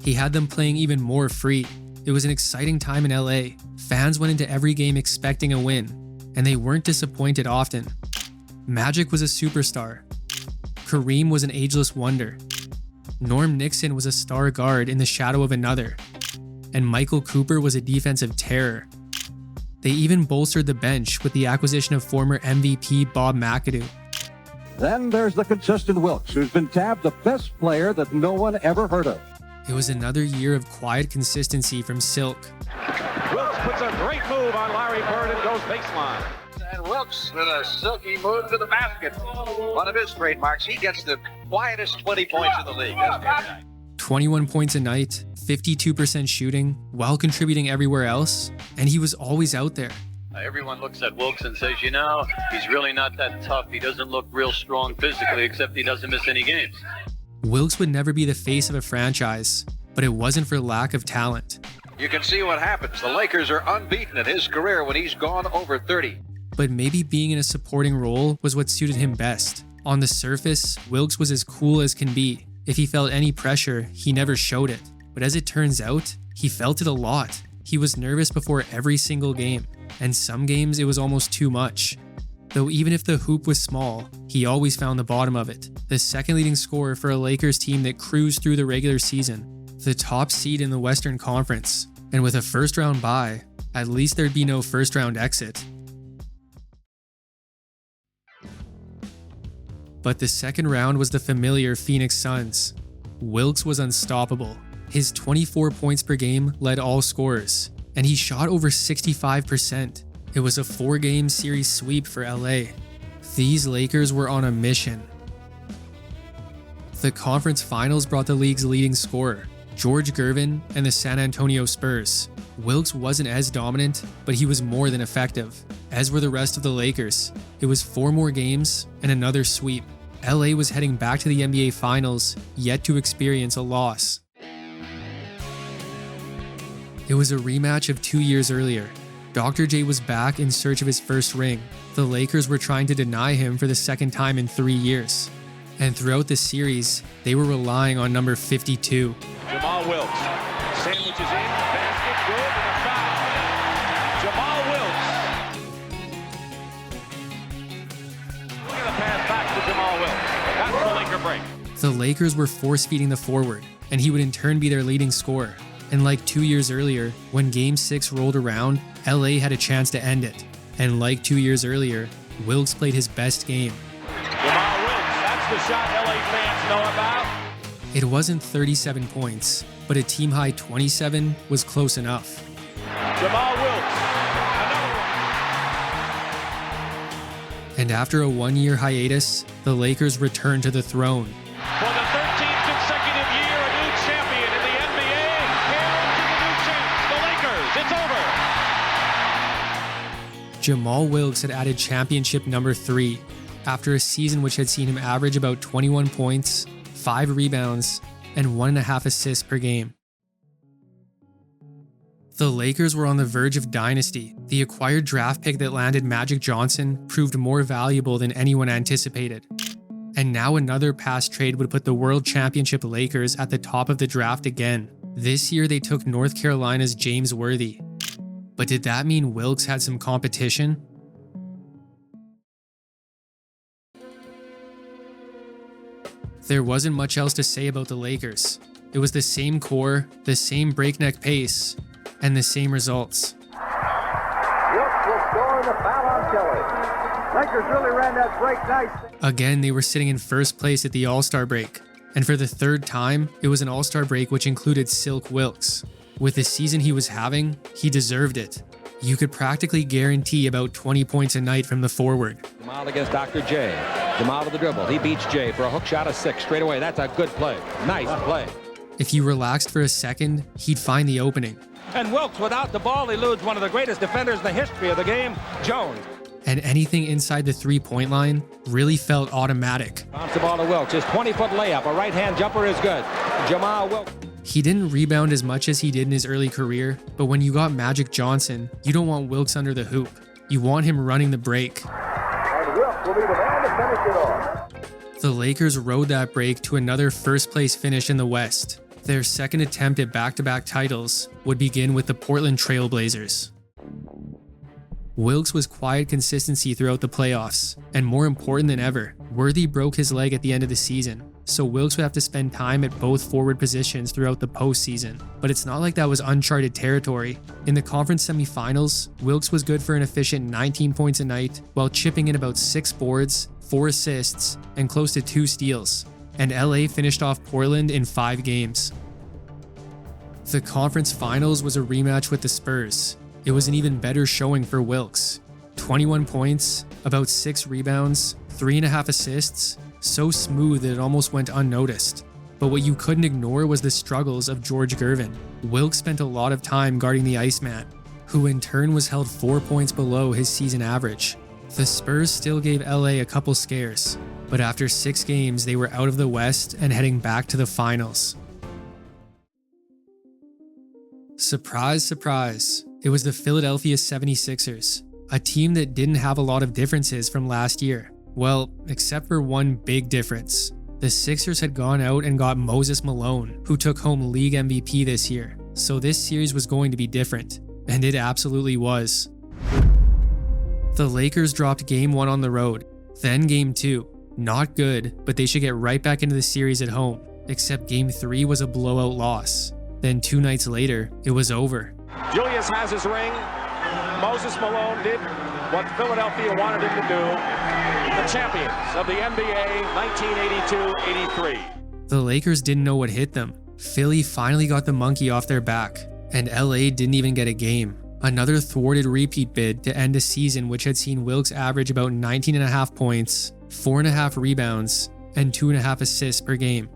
He had them playing even more free. It was an exciting time in LA. Fans went into every game expecting a win, and they weren't disappointed often. Magic was a superstar. Kareem was an ageless wonder. Norm Nixon was a star guard in the shadow of another. And Michael Cooper was a defensive terror. They even bolstered the bench with the acquisition of former MVP Bob McAdoo. Then there's the consistent Wilkes, who's been tabbed the best player that no one ever heard of. It was another year of quiet consistency from Silk. Wilkes puts a great move on Larry Bird and goes baseline. And Wilkes with a silky move to the basket. One of his trademarks. He gets the quietest 20 points in the league. 21 points a night, 52% shooting, while contributing everywhere else, and he was always out there. Everyone looks at Wilkes and says, you know, he's really not that tough. He doesn't look real strong physically, except he doesn't miss any games. Wilkes would never be the face of a franchise, but it wasn't for lack of talent. You can see what happens. The Lakers are unbeaten in his career when he's gone over 30. But maybe being in a supporting role was what suited him best. On the surface, Wilkes was as cool as can be. If he felt any pressure, he never showed it. But as it turns out, he felt it a lot. He was nervous before every single game, and some games it was almost too much. Though even if the hoop was small, he always found the bottom of it. The second leading scorer for a Lakers team that cruised through the regular season, the top seed in the Western Conference, and with a first-round bye, at least there'd be no first-round exit. But the second round was the familiar Phoenix Suns. Wilkes was unstoppable. His 24 points per game led all scorers, and he shot over 65%. It was a 4-game series sweep for LA. These Lakers were on a mission. The conference finals brought the league's leading scorer, George Gervin, and the San Antonio Spurs. Wilkes wasn't as dominant, but he was more than effective, as were the rest of the Lakers. It was 4 more games and another sweep. LA was heading back to the NBA Finals, yet to experience a loss. It was a rematch of 2 years earlier. Dr. J was back in search of his first ring. The Lakers were trying to deny him for the second time in 3 years. And throughout the series, they were relying on number 52. Jamal Wilks sandwiches in, basket good, and a foul. Jamal Wilks. Look at the pass back to Jamal Wilks. That's the Laker break. The Lakers were force-feeding the forward, and he would in turn be their leading scorer. And like 2 years earlier, when Game 6 rolled around, LA had a chance to end it. And like 2 years earlier, Wilkes played his best game. Jamal Wilks, that's the shot LA fans know about. It wasn't 37 points, but a team-high 27 was close enough. Jamal Wilks, another one. And after a 1-year hiatus, the Lakers returned to the throne. For the 13th consecutive year, a new champion in the NBA. Here to the new champs, the Lakers. It's over. Jamal Wilks had added championship number 3, after a season which had seen him average about 21 points, 5 rebounds, and 1.5 assists per game. The Lakers were on the verge of dynasty. The acquired draft pick that landed Magic Johnson proved more valuable than anyone anticipated. And now another past trade would put the World Championship Lakers at the top of the draft again. This year they took North Carolina's James Worthy. But did that mean Wilkes had some competition? There wasn't much else to say about the Lakers. It was the same core, the same breakneck pace, and the same results. Wilkes will score the foul on Kelly. Lakers really ran that break nice. Again, they were sitting in first place at the All-Star break. And for the third time, it was an All-Star break which included Silk Wilkes. With the season he was having, he deserved it. You could practically guarantee about 20 points a night from the forward. Jamal against Dr. J. Jamal to the dribble. He beats Jay for a hook shot of 6 straight away. That's a good play. Nice play. If you relaxed for a second, he'd find the opening. And Wilkes, without the ball, eludes one of the greatest defenders in the history of the game, Jones. And anything inside the three-point line really felt automatic. Bounce the ball to Wilkes. His 20-foot layup. A right-hand jumper is good. Jamal Wilkes. He didn't rebound as much as he did in his early career, but when you got Magic Johnson, you don't want Wilkes under the hoop. You want him running the break. And Wilkes will be the man to finish it off. The Lakers rode that break to another first-place finish in the West. Their second attempt at back-to-back titles would begin with the Portland Trail Blazers. Wilkes was quiet consistency throughout the playoffs, and more important than ever, Worthy broke his leg at the end of the season, so Wilkes would have to spend time at both forward positions throughout the postseason. But it's not like that was uncharted territory. In the conference semifinals, Wilkes was good for an efficient 19 points a night, while chipping in about 6 boards, 4 assists, and close to 2 steals. And LA finished off Portland in 5 games. The conference finals was a rematch with the Spurs. It was an even better showing for Wilkes. 21 points, about 6 rebounds, 3.5 assists, so smooth that it almost went unnoticed. But what you couldn't ignore was the struggles of George Gervin. Wilkes spent a lot of time guarding the Iceman, who in turn was held 4 points below his season average. The Spurs still gave LA a couple scares, but after 6 games they were out of the West and heading back to the finals. Surprise, surprise. It was the Philadelphia 76ers, a team that didn't have a lot of differences from last year. Well, except for one big difference. The Sixers had gone out and got Moses Malone, who took home league MVP this year. So this series was going to be different, and it absolutely was. The Lakers dropped Game 1 on the road, then Game 2. Not good, but they should get right back into the series at home, except Game 3 was a blowout loss. Then 2 nights later, it was over. Julius has his ring. Moses Malone did what Philadelphia wanted him to do. The champions of the NBA 1982-83. The Lakers didn't know what hit them. Philly finally got the monkey off their back, and LA didn't even get a game. Another thwarted repeat bid to end a season which had seen Wilkes average about 19.5 points, 4.5 rebounds, and 2.5 assists per game.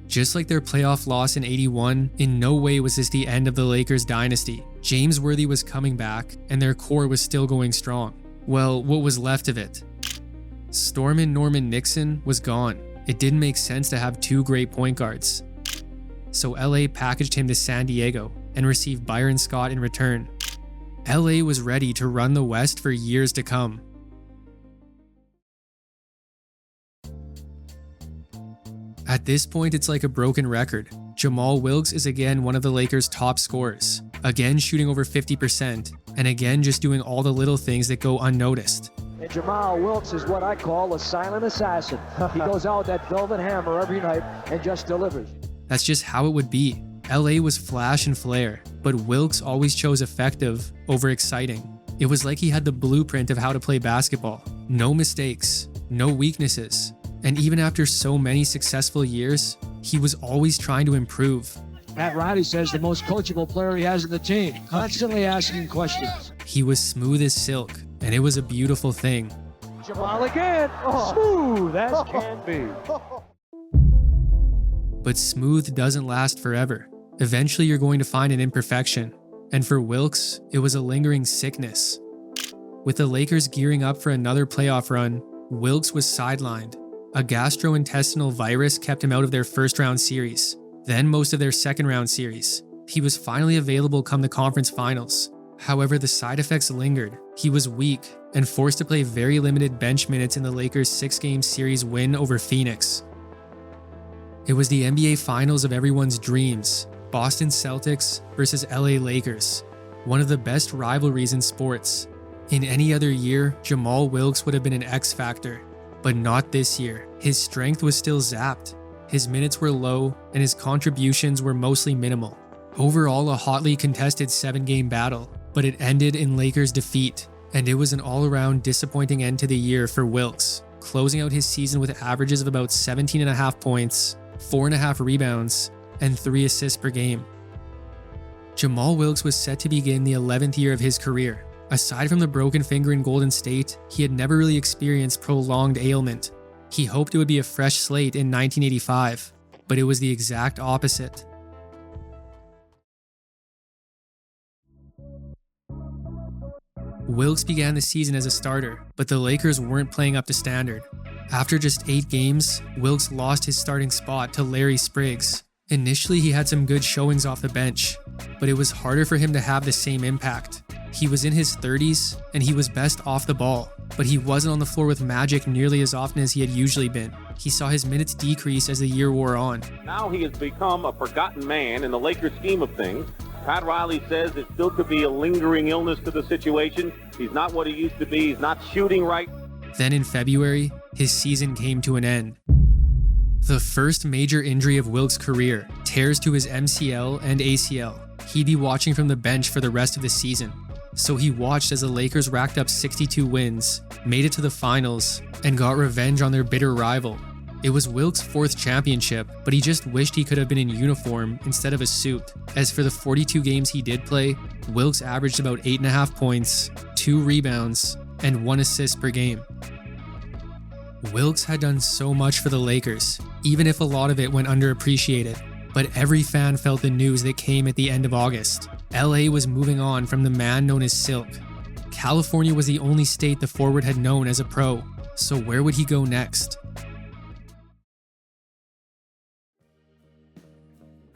Just like their playoff loss in 81, in no way was this the end of the Lakers dynasty. James Worthy was coming back, and their core was still going strong. Well, what was left of it? Stormin' Norman Nixon was gone. It didn't make sense to have 2 great point guards. So LA packaged him to San Diego and received Byron Scott in return. LA was ready to run the West for years to come. At this point, it's like a broken record. Jamal Wilks is again one of the Lakers' top scorers, again shooting over 50%, and again just doing all the little things that go unnoticed. And Jamal Wilks is what I call a silent assassin. He goes out with that velvet hammer every night and just delivers. That's just how it would be. LA was flash and flare, but Wilks always chose effective over exciting. It was like he had the blueprint of how to play basketball. No mistakes, no weaknesses. And even after so many successful years, he was always trying to improve. Pat Riley says the most coachable player he has in the team, constantly asking questions. He was smooth as silk, and it was a beautiful thing. Jamal again, smooth as can be. But smooth doesn't last forever. Eventually you're going to find an imperfection. And for Wilks, it was a lingering sickness. With the Lakers gearing up for another playoff run, Wilks was sidelined. A gastrointestinal virus kept him out of their first-round series, then most of their second-round series. He was finally available come the conference finals. However, the side effects lingered. He was weak and forced to play very limited bench minutes in the Lakers' 6-game series win over Phoenix. It was the NBA Finals of everyone's dreams, Boston Celtics versus LA Lakers, one of the best rivalries in sports. In any other year, Jamal Wilks would have been an X factor. But not this year. His strength was still zapped. His minutes were low, and his contributions were mostly minimal. Overall, a hotly contested 7-game battle, but it ended in Lakers defeat, and it was an all-around disappointing end to the year for Wilks. closing out his season with averages of about 17.5 points, 4.5 rebounds, and 3 assists per game. Jamal Wilks was set to begin the 11th year of his career. Aside from the broken finger in Golden State, he had never really experienced prolonged ailment. He hoped it would be a fresh slate in 1985, but it was the exact opposite. Wilks began the season as a starter, but the Lakers weren't playing up to standard. After just 8 games, Wilks lost his starting spot to Larry Spriggs. Initially, he had some good showings off the bench, but it was harder for him to have the same impact. He was in his 30s, and he was best off the ball, but he wasn't on the floor with magic nearly as often as he had usually been. He saw his minutes decrease as the year wore on. Now he has become a forgotten man in the Lakers scheme of things. Pat Riley says it still could be a lingering illness to the situation. He's not what he used to be. He's not shooting right. Then in February, his season came to an end. The first major injury of Wilks' career, tears to his MCL and ACL. He'd be watching from the bench for the rest of the season. So he watched as the Lakers racked up 62 wins, made it to the finals, and got revenge on their bitter rival. It was Wilks' 4th championship, but he just wished he could have been in uniform instead of a suit. As for the 42 games he did play, Wilks averaged about 8.5 points, 2 rebounds, and 1 assist per game. Wilks had done so much for the Lakers, even if a lot of it went underappreciated. But every fan felt the news that came at the end of August. LA was moving on from the man known as Silk. California was the only state the forward had known as a pro, so where would he go next?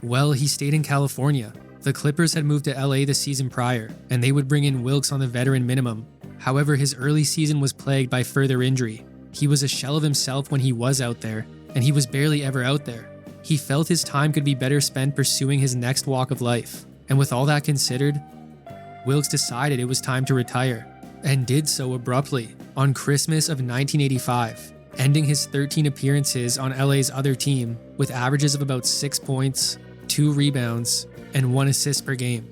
Well, he stayed in California. The Clippers had moved to LA the season prior, and they would bring in Wilks on the veteran minimum. However, his early season was plagued by further injury. He was a shell of himself when he was out there, and he was barely ever out there. He felt his time could be better spent pursuing his next walk of life. And with all that considered, Wilks decided it was time to retire, and did so abruptly on Christmas of 1985, ending his 13 appearances on LA's other team with averages of about 6 points, 2 rebounds, and 1 assist per game.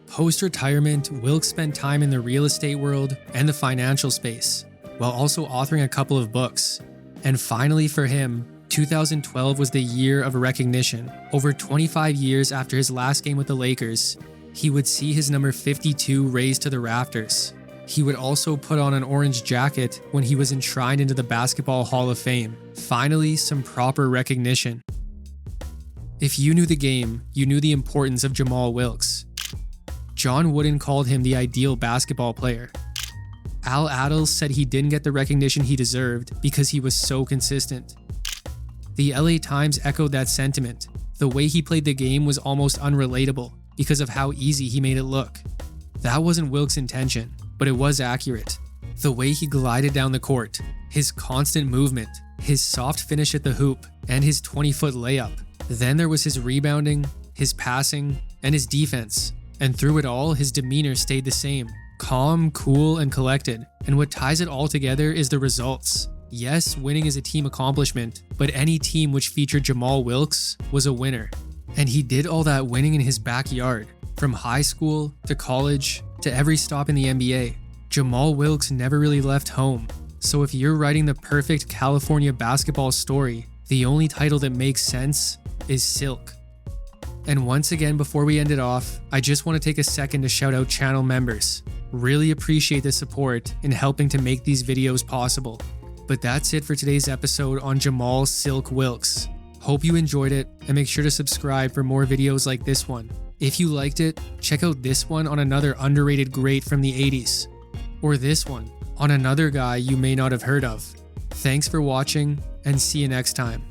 Post-retirement, Wilks spent time in the real estate world and the financial space, while also authoring a couple of books. And finally for him, 2012 was the year of recognition. Over 25 years after his last game with the Lakers, he would see his number 52 raised to the rafters. He would also put on an orange jacket when he was enshrined into the Basketball Hall of Fame. Finally, some proper recognition. If you knew the game, you knew the importance of Jamal Wilks. John Wooden called him the ideal basketball player. Al Attles said he didn't get the recognition he deserved because he was so consistent. The LA Times echoed that sentiment. The way he played the game was almost unrelatable because of how easy he made it look. That wasn't Wilks' intention, but it was accurate. The way he glided down the court, his constant movement, his soft finish at the hoop, and his 20-foot layup. Then there was his rebounding, his passing, and his defense. And through it all, his demeanor stayed the same. Calm, cool, and collected. And what ties it all together is the results. Yes, winning is a team accomplishment, but any team which featured Jamal Wilks was a winner. And he did all that winning in his backyard, from high school to college to every stop in the NBA. Jamal Wilks never really left home. So if you're writing the perfect California basketball story, the only title that makes sense is Silk. And once again, before we end it off, I just want to take a second to shout out channel members. Really appreciate the support in helping to make these videos possible. But that's it for today's episode on Jamal Silk Wilks. Hope you enjoyed it, and make sure to subscribe for more videos like this one. If you liked it, check out this one on another underrated great from the 80s. Or this one on another guy you may not have heard of. Thanks for watching, and see you next time.